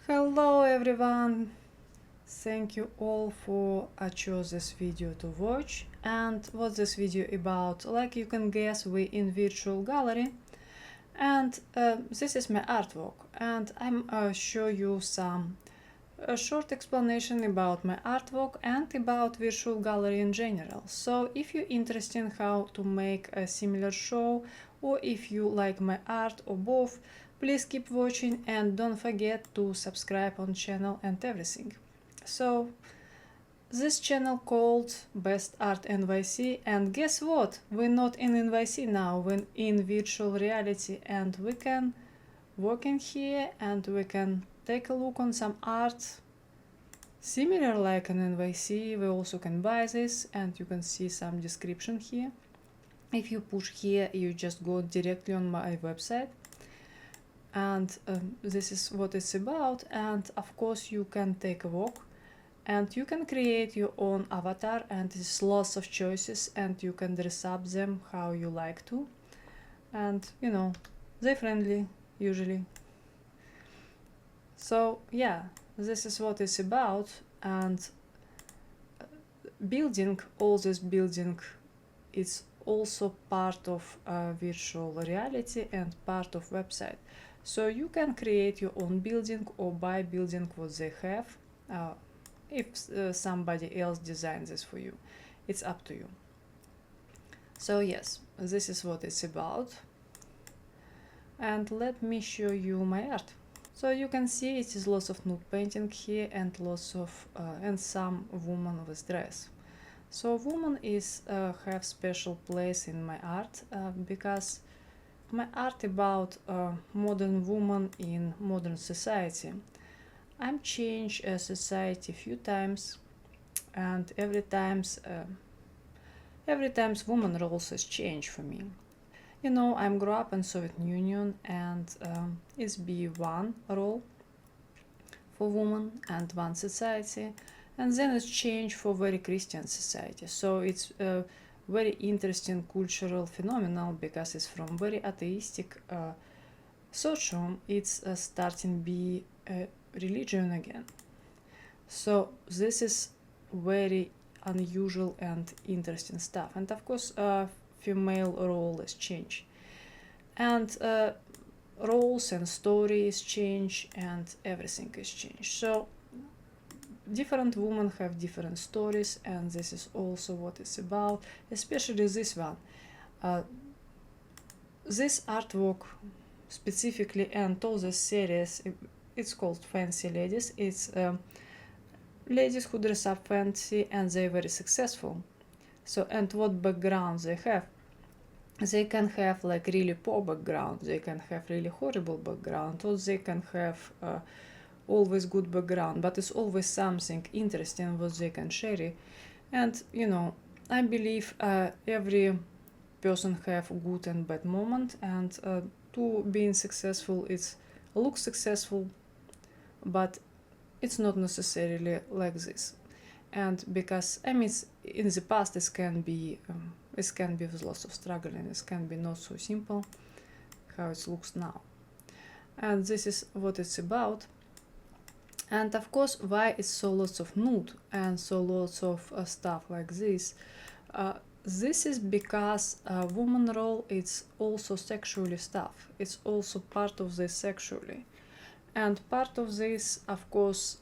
Hello everyone! Thank you all for chose this video to watch. And what's this video about? Like you can guess, we in virtual gallery, and this is my artwork, and I'm show you some a short explanation about my artwork and about virtual gallery in general. So if you're interested in how to make a similar show, or if you like my art or both, please keep watching and don't forget to subscribe on channel and everything. So this channel called Best Art NYC, and guess what? We're not in NYC now, we're in virtual reality, and we can work in here and we can take a look on some art similar like an NYC. We also can buy this, and you can see some description here. If you push here, you just go directly on my website, and this is what it's about. And of course you can take a walk and you can create your own avatar, and there's lots of choices and you can dress up them how you like to, and you know, they're friendly usually. So yeah, this is what it's about. And building, all this building, it's also part of virtual reality and part of website. So you can create your own building or buy building what they have, if somebody else designs this for you. It's up to you. So yes, this is what it's about. And let me show you my art. So you can see it is lots of nude painting here and lots of and some woman with dress. So woman is have special place in my art because my art about modern woman in modern society. I'm changed society few times, and every times woman roles has changed for me. You know, I'm grew up in Soviet Union, and it's be one role for woman and one society, and then it's changed for very Christian society. So it's a very interesting cultural phenomenon because it's from very atheistic social, it's starting be a religion again. So this is very unusual and interesting stuff, and of course female role is changed, and roles and stories change, and everything is changed. So different women have different stories, and this is also what it's about, especially this one. This artwork specifically, and all the series, it's called Fancy Ladies. It's ladies who dress up fancy and they're very successful. So, and what background they have? They can have like really poor background, they can have really horrible background, or they can have always good background, but it's always something interesting what they can share. And you know, I believe every person have good and bad moment, and to being successful, it's look successful, but it's not necessarily like this. And because I mean, in the past it can be with lots of struggle, and it can be not so simple how it looks now. And this is what it's about. And of course, why it's so lots of nude and so lots of stuff like this? This is because woman role, it's also sexually stuff. It's also part of this sexually, and part of this, of course,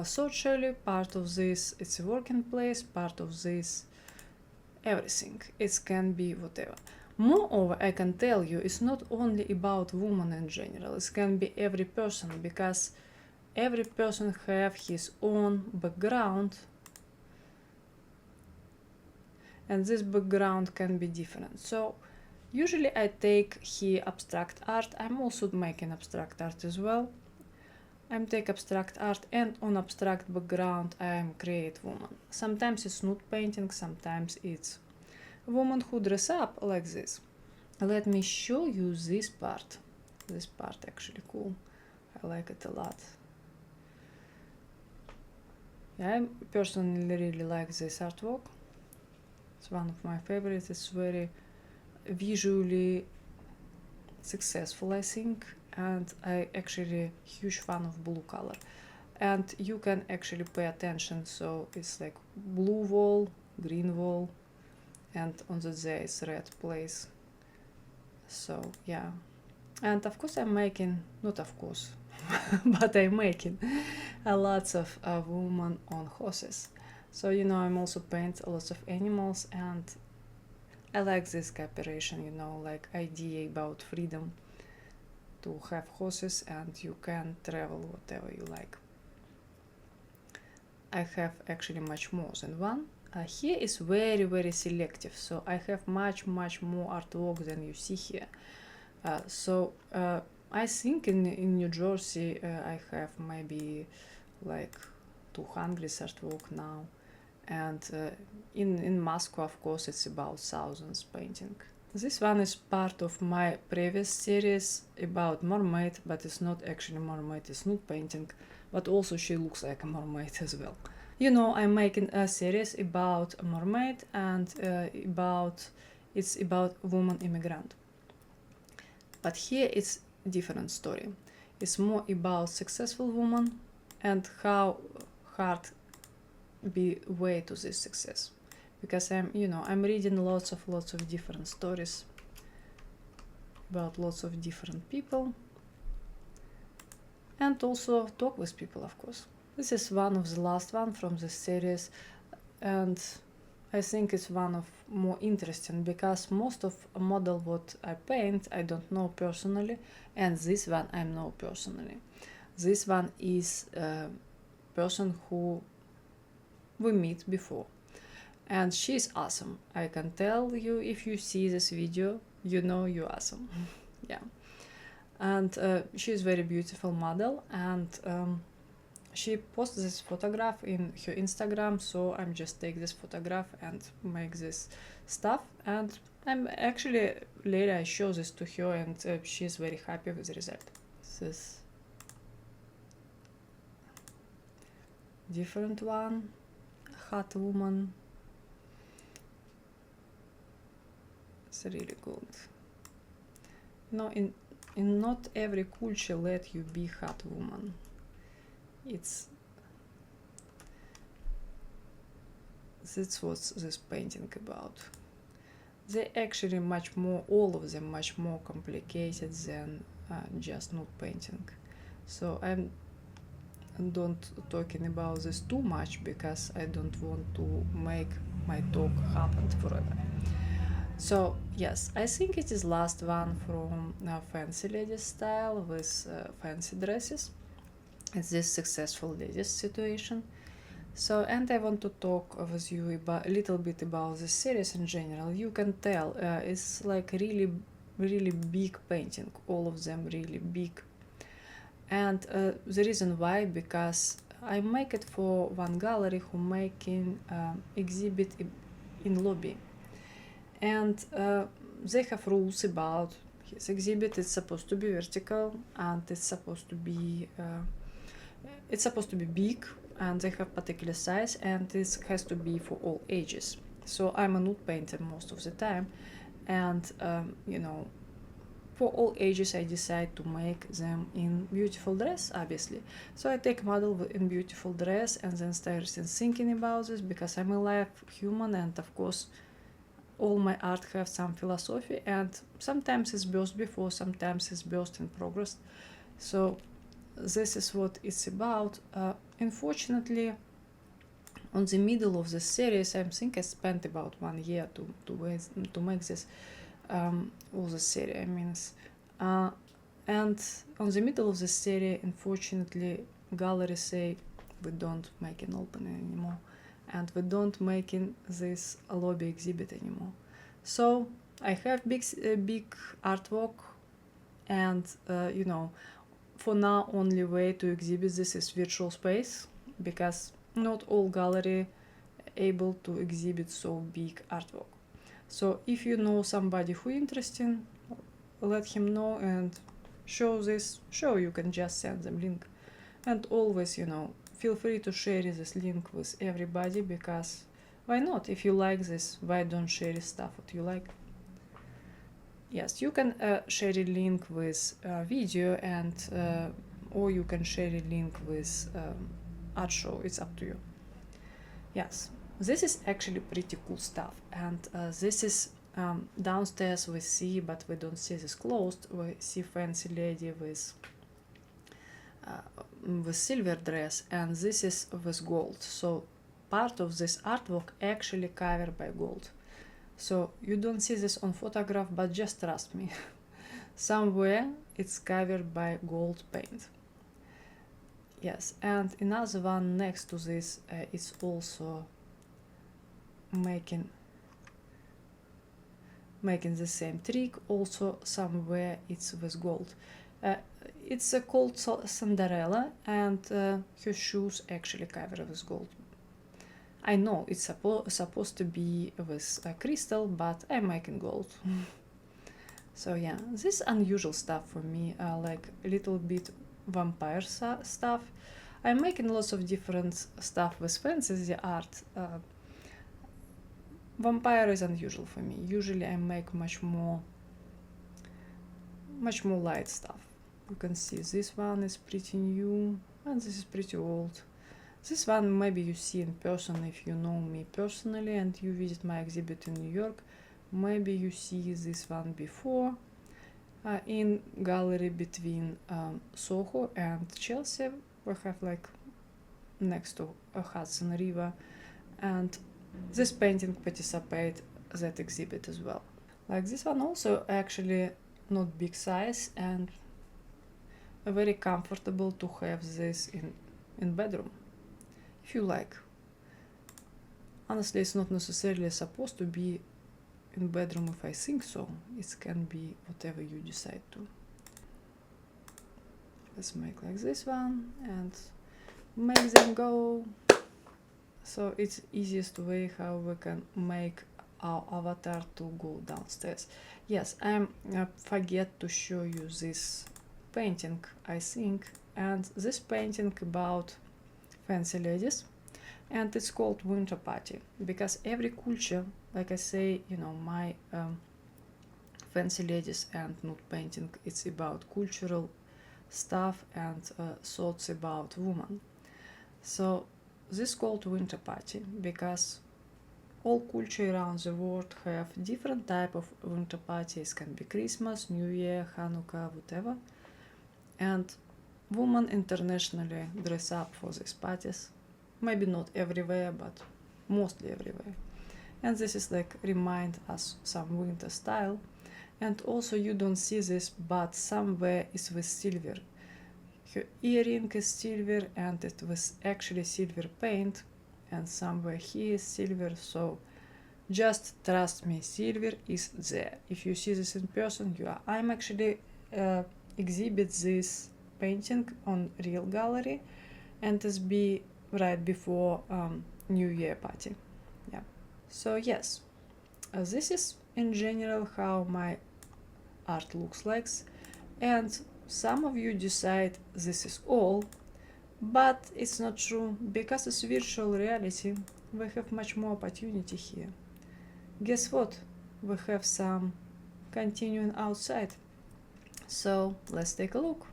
socially, part of this it's a working place, part of this everything. It can be whatever. Moreover, I can tell you, it's not only about women in general. It can be every person, because every person have his own background, and this background can be different. So usually I take here abstract art. I'm also making abstract art as well. I'm take abstract art, and on abstract background I am create woman. Sometimes it's nude painting, sometimes it's woman who dress up like this. Let me show you this part. This part actually cool. I like it a lot. Yeah, I personally really like this artwork. It's one of my favorites. It's very visually successful, I think, and I actually huge fan of blue color. And you can actually pay attention, so it's like blue wall, green wall, and on the there is red place. So yeah, and of course I'm making, not of course, but I'm making a lots of women on horses. So you know, I'm also paint lots of animals, and I like this cooperation, you know, like idea about freedom to have horses and you can travel whatever you like. I have actually much more than one. Here is very selective, so I have much more artwork than you see here. I think in New Jersey I have maybe like 200 artwork now, and in Moscow, of course, it's about thousands painting. This one is part of my previous series about mermaid, but it's not actually mermaid, it's nude painting, but also she looks like a mermaid as well. You know, I'm making a series about a mermaid, and it's about woman immigrant. But here it's different story. It's more about successful woman and how hard be way to this success. Because I'm reading lots of different stories about lots of different people, and also talk with people, of course. This is one of the last one from this series, and I think it's one of more interesting because most of a model what I paint I don't know personally, and this one I know personally. This one is a person who we meet before, and she's awesome. I can tell you, if you see this video, you know you're awesome. Yeah, and she's very beautiful model, and she posts this photograph in her Instagram, so I'm just take this photograph and make this stuff, and I'm actually later I show this to her, and she's very happy with the result. This different one, hot woman. It's really good. No, in not every culture let you be hot woman. That's what this painting about. They actually much more, all of them much more complicated than just nude painting. So I'm don't talking about this too much because I don't want to make my talk happen forever. So yes, I think it is last one from fancy ladies style with fancy dresses. It's this successful ladies situation. So, and I want to talk with you about a little bit about the series in general. You can tell it's like really big painting, all of them really big. And the reason why, because I make it for one gallery who making exhibit in lobby, and they have rules about his exhibit. It's supposed to be vertical, and it's supposed to be big, and they have particular size, and this has to be for all ages. So I'm a nude painter most of the time, and for all ages I decide to make them in beautiful dress, obviously. So I take model in beautiful dress and then start thinking about this, because I'm a live human, and of course all my art have some philosophy, and sometimes it's birth before, sometimes it's birth in progress. So this is what it's about. Unfortunately, on the middle of the series, I think I spent about 1 year to make this all the series. And on the middle of the series, unfortunately, galleries say we don't make an opening anymore, and we don't making this lobby exhibit anymore. So I have big artwork, and for now only way to exhibit this is virtual space, because not all gallery able to exhibit so big artwork. So if you know somebody who interested, let him know and show you can just send them link. And always, feel free to share this link with everybody, because why not? If you like this, why don't share stuff what you like? Yes, you can share a link with video and or you can share a link with art show. It's up to you. Yes, this is actually pretty cool stuff, and this is downstairs we see, but we don't see this closed. We see fancy lady with silver dress, and this is with gold. So part of this artwork actually covered by gold. So you don't see this on photograph, but just trust me. Somewhere it's covered by gold paint. Yes, and another one next to this is also making the same trick. Also somewhere it's with gold. It's called Cinderella, and her shoes actually covered with gold. I know it's supposed to be with crystal, but I'm making gold. So yeah, this unusual stuff for me, like a little bit vampire stuff. I'm making lots of different stuff with fantasy art. Vampire is unusual for me. Usually I make much more light stuff. You can see this one is pretty new and this is pretty old. This one maybe you see in person if you know me personally and you visit my exhibit in New York. Maybe you see this one before in gallery between Soho and Chelsea. We have like next to Hudson River, and this painting participate that exhibit as well. Like this one also actually not big size and very comfortable to have this in bedroom if you like. Honestly, it's not necessarily supposed to be in bedroom if I think so. It can be whatever you decide to. Let's make like this one and make them go. So it's easiest way how we can make our avatar to go downstairs. Yes, I forget to show you this painting, I think, and this painting about fancy ladies, and it's called Winter Party, because every culture, like I say, you know, my fancy ladies and nude painting, it's about cultural stuff and thoughts about women. So this called Winter Party because all culture around the world have different type of winter parties. Can be Christmas, New Year, Hanukkah, whatever. And women internationally dress up for these parties. Maybe not everywhere, but mostly everywhere. And this is like remind us some winter style. And also you don't see this, but somewhere is with silver. Her earring is silver and it was actually silver paint, and somewhere here is silver, so just trust me, silver is there. If you see this in person, you are. I'm actually exhibit this painting on real gallery, and it's be right before New Year party. Yeah. So yes, this is in general how my art looks like, and some of you decide this is all, but it's not true, because it's virtual reality. We have much more opportunity here. Guess what? We have some continuing outside. So let's take a look.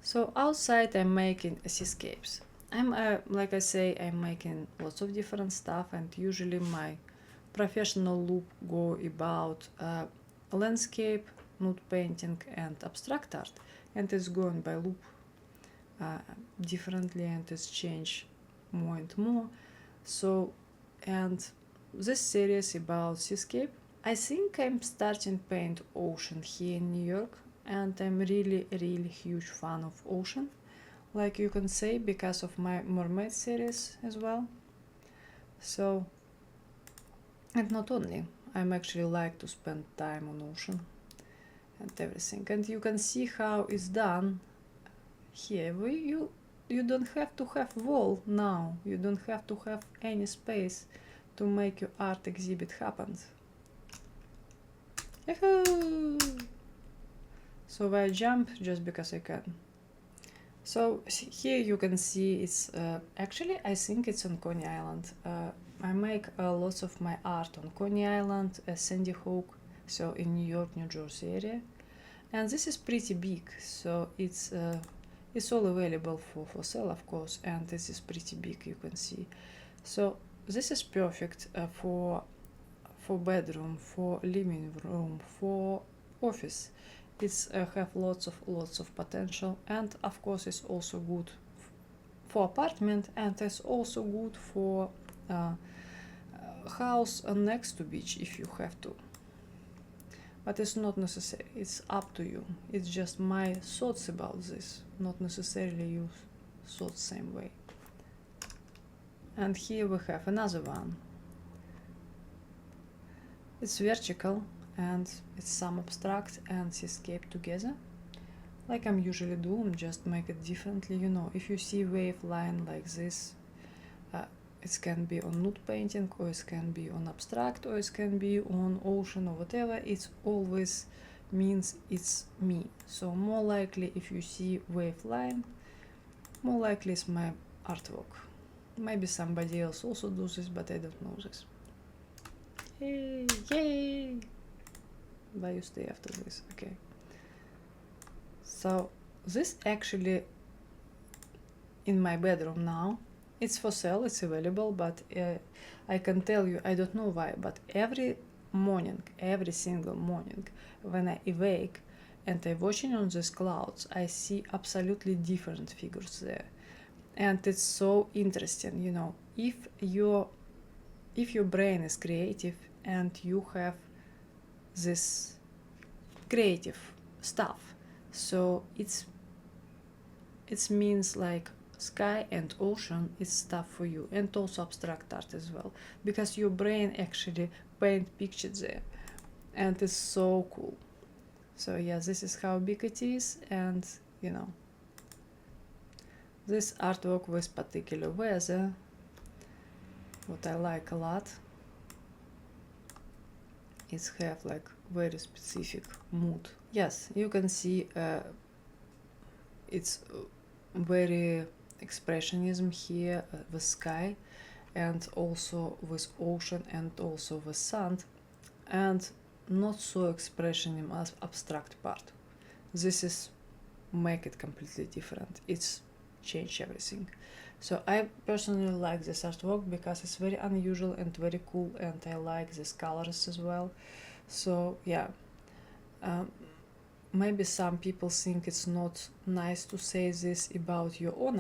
So outside I'm making seascapes. I'm like I say, I'm making lots of different stuff, and usually my professional loop go about landscape, nude painting, and abstract art, and it's going by loop differently, and it's changed more and more. So, and this series about seascape, I think I'm starting paint ocean here in New York, and I'm really huge fan of ocean, like you can say, because of my mermaid series as well. So, and not only, I'm actually like to spend time on ocean and everything. And you can see how it's done here. You don't have to have wall now. You don't have to have any space to make your art exhibit happen. Yahoo! So I jump just because I can. So here you can see it's actually I think it's on Coney Island. I make lots of my art on Coney Island, Sandy Hook, so in New York, New Jersey area, and this is pretty big, so it's all available for sale, of course, and this is pretty big, you can see. So this is perfect for bedroom, for living room, for office. It's have lots of potential, and of course it's also good for apartment, and it's also good for house next to beach if you have to. But it's not necessary, it's up to you. It's just my thoughts about this, not necessarily you thought same way. And here we have another one. It's vertical and it's some abstract and seascape together. Like I'm usually doing, just make it differently, you know. If you see wave line like this, it can be on nude painting, or it can be on abstract, or it can be on ocean or whatever. It always means it's me. So more likely if you see wave line, more likely it's my artwork. Maybe somebody else also does this, but I don't know this. Yay! Yay! But you stay after this, okay. So this actually in my bedroom now. It's for sale, it's available, but I can tell you, I don't know why, but every morning, every single morning, when I awake and I'm watching on these clouds, I see absolutely different figures there. And it's so interesting, you know, if your brain is creative and you have this creative stuff, so it means like sky and ocean is stuff for you, and also abstract art as well, because your brain actually paint pictures there, and it's so cool. So yeah, this is how big it is, and you know, this artwork with particular weather, what I like a lot, is have like very specific mood. Yes, you can see it's very expressionism here with sky, and also with ocean, and also with sand, and not so expressionism as abstract part. This is make it completely different. It's change everything. So I personally like this artwork because it's very unusual and very cool, and I like these colors as well. So yeah, maybe some people think it's not nice to say this about your own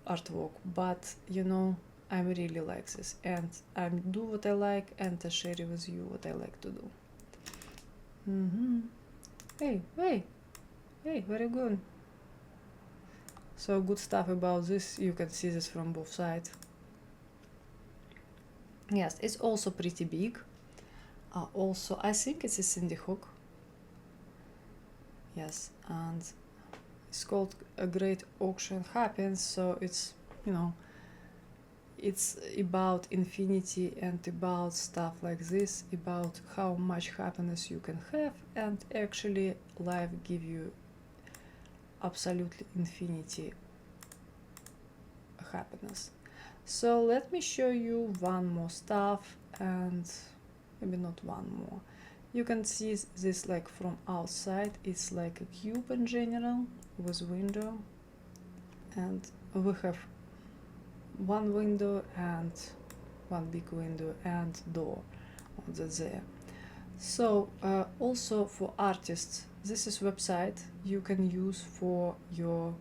artwork, but you know, I really like this, and I do what I like, and I share it with you what I like to do. Hey, very good. So good stuff about this. You can see this from both sides. Yes, it's also pretty big. Also, I think it's a Sandy Hook. Yes, and it's called A Great Auction Happens, so it's, you know, it's about infinity and about stuff like this, about how much happiness you can have, and actually life give you absolutely infinity happiness. So let me show you one more stuff, and maybe not one more. You can see this like from outside. It's like a cube in general with window, and we have one window and one big window and door on the there. So also for artists, this is website you can use for your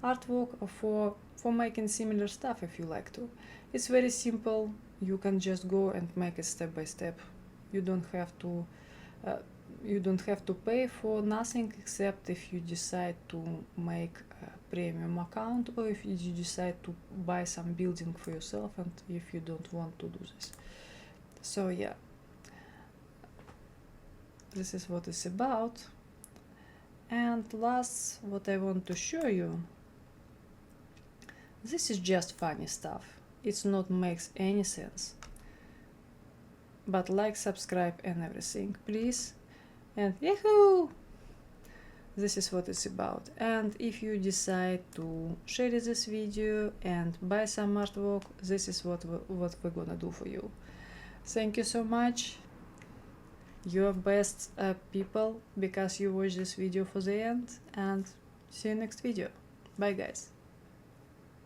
artwork or for making similar stuff if you like to. It's very simple. You can just go and make it step by step. You don't have to pay for nothing, except if you decide to make a premium account, or if you decide to buy some building for yourself, and if you don't want to do this. So yeah, this is what it's about. And last, what I want to show you, this is just funny stuff. It's not makes any sense, but like, subscribe and everything, please. And yahoo! This is what it's about. And if you decide to share this video and buy some artwork, this is what we're gonna do for you. Thank you so much. You're best people because you watch this video for the end, and see you next video. Bye guys.